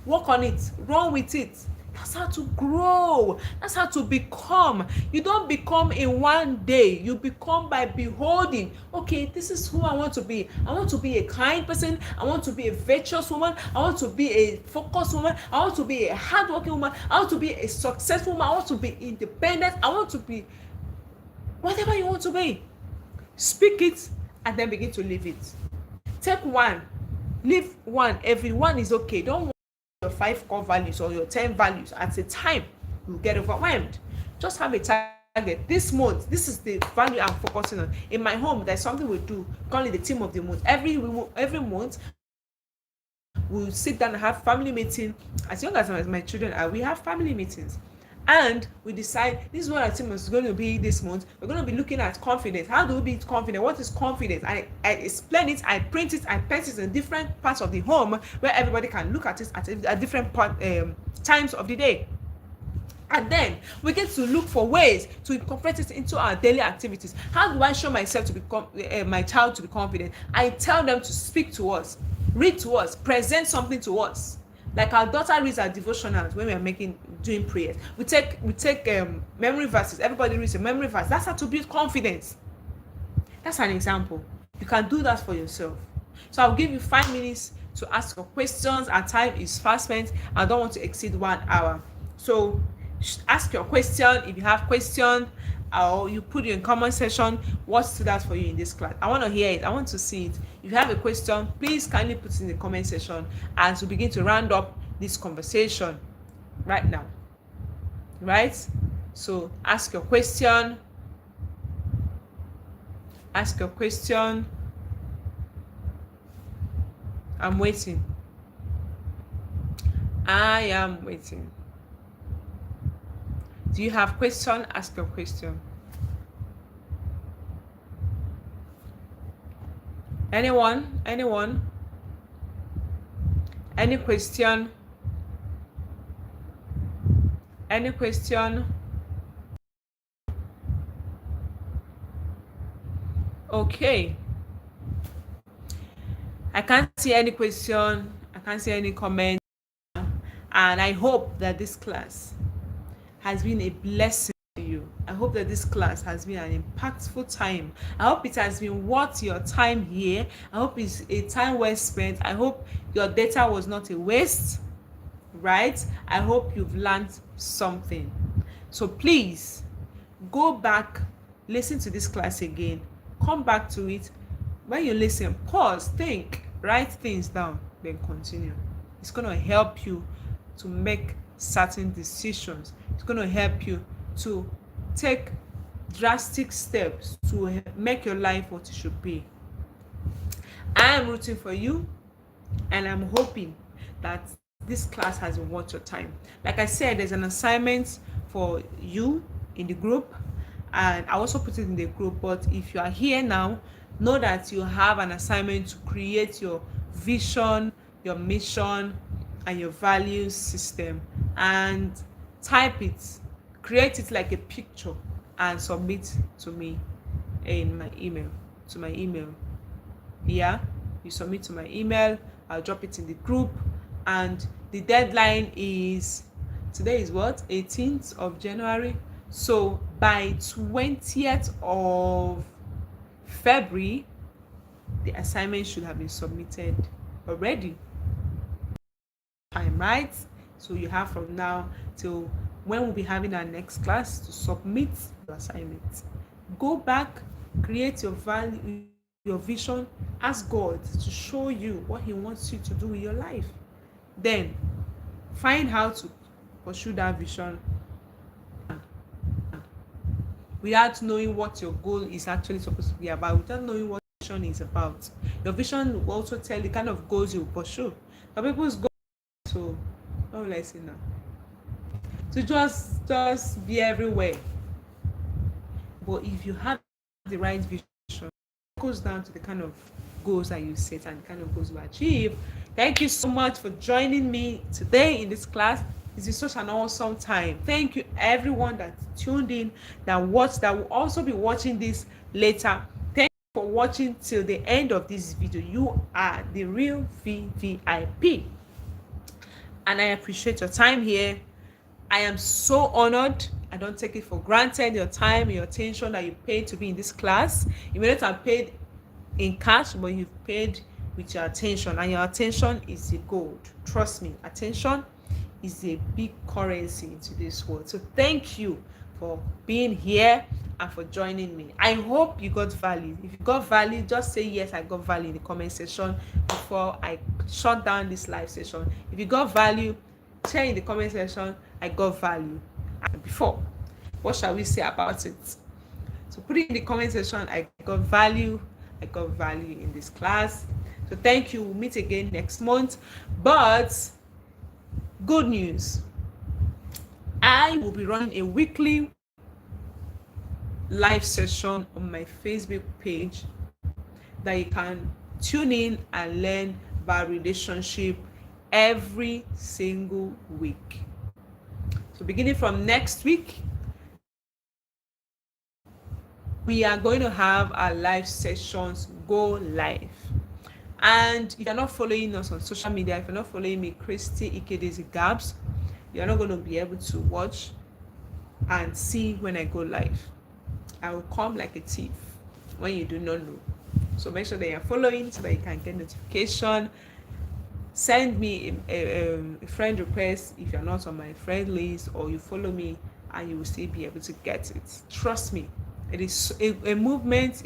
S1: Work on it. Run with it. That's how to grow. That's how to become. You don't become in one day. You become by beholding. Okay, this is who I want to be. I want to be a kind person. I want to be a virtuous woman. I want to be a focused woman. I want to be a hardworking woman. I want to be a successful woman. I want to be independent. I want to be whatever you want to be. Speak it and then begin to live it. Take one. Live one. Everyone is okay. Don't your 5 core values or your 10 values at a time. You'll get overwhelmed. Just have a target. This month, this is the value I'm focusing on. In my home, there's something we do, call it the team of the month. Every month, we'll sit down and have family meeting. As young as my children are, we have family meetings. And we decide, this is what our team is going to be this month. We're going to be looking at confidence. How do we be confident? What is confidence? I explain it, I print it, I paste it in different parts of the home where everybody can look at it at different times of the day. And then we get to look for ways to incorporate it into our daily activities. How do I show myself to become my child to be confident? I tell them to speak to us, read to us, present something to us. Like our daughter reads our devotionals when we are doing prayers. We take memory verses. Everybody reads a memory verse. That's how to build confidence. That's an example. You can do that for yourself. So I'll give you 5 minutes to ask your questions. Our time is fast spent. I don't want to exceed 1 hour. So ask your question. If you have question, or you put it in comment section, what stood out for you in this class. I want to hear it. I want to see it. If you have a question, please kindly put it in the comment section as we begin to round up this conversation right now. Right? So ask your question. Ask your question. I'm waiting. I am waiting. Do you have question? Ask your question. Anyone? Any question? Any question? Okay. I can't see any question. I can't see any comment. And I hope that this class has been a blessing to you. I hope that this class has been an impactful time. I hope it has been worth your time here. I hope it's a time well spent. I hope your data was not a waste, right? I hope you've learned something. So please go back, listen to this class again, come back to it. When you listen, pause, think, write things down, then continue. It's going to help you to make certain decisions. It's going to help you to take drastic steps to make your life what it should be. I am rooting for you, and I'm hoping that this class has been worth your time. Like I said, there's an assignment for you in the group, and I also put it in the group. But if you are here now, know that you have an assignment to create your vision, your mission, and your values system, and type it, create it like a picture, and submit to me in my email, to my email. Yeah, you submit to my email. I'll drop it in the group, and the deadline is, today is what, 18th of January. So by 20th of February, the assignment should have been submitted already. Time, right? So you have from now till when we'll be having our next class to submit your assignment. Go back, create your value, your vision, ask God to show you what He wants you to do with your life. Then find how to pursue that vision without knowing what your goal is actually supposed to be about, without knowing what vision is about. Your vision will also tell the kind of goals you pursue. Some people's goals, so what will I say now? To just be everywhere. But if you have the right vision, it goes down to the kind of goals that you set and the kind of goals you achieve. Thank you so much for joining me today in this class. It's been such an awesome time. Thank you everyone that tuned in, that watched, that will also be watching this later. Thank you for watching till the end of this video. You are the real VVIP, and I appreciate your time here. I am so honored. I don't take it for granted, your time, your attention that you paid to be in this class. You may not have paid in cash, but you've paid with your attention, and your attention is the gold. Trust me, attention is a big currency in today's world. So thank you for being here and for joining me. I hope you got value. If you got value, just say yes, I got value in the comment section before I shut down this live session. If you got value, share in the comment section, I got value. And before, what shall we say about it? So put it in the comment section, I got value in this class. So thank you. We'll meet again next month. But good news, I will be running a weekly live session on my Facebook page that you can tune in and learn about relationship every single week. So beginning from next week, we are going to have our live sessions go live. And if you're not following us on social media, if you're not following me, Christy Ikedezi Gabs, you're not going to be able to watch and see when I go live. I will come like a thief when you do not know. So make sure that you're following so that you can get notification. Send me a friend request if you're not on my friend list, or you follow me and you will still be able to get it. Trust me, it is a movement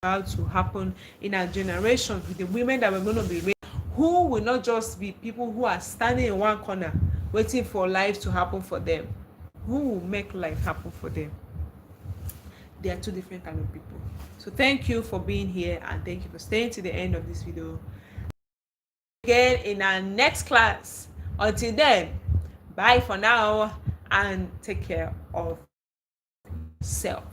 S1: about to happen in our generation with the women that we're going to be raising, who will not just be people who are standing in one corner waiting for life to happen for them, who will make life happen for them. They are two different kind of people. So thank you for being here, and thank you for staying to the end of this video. Again in our next class. Until then, bye for now, and take care of yourself.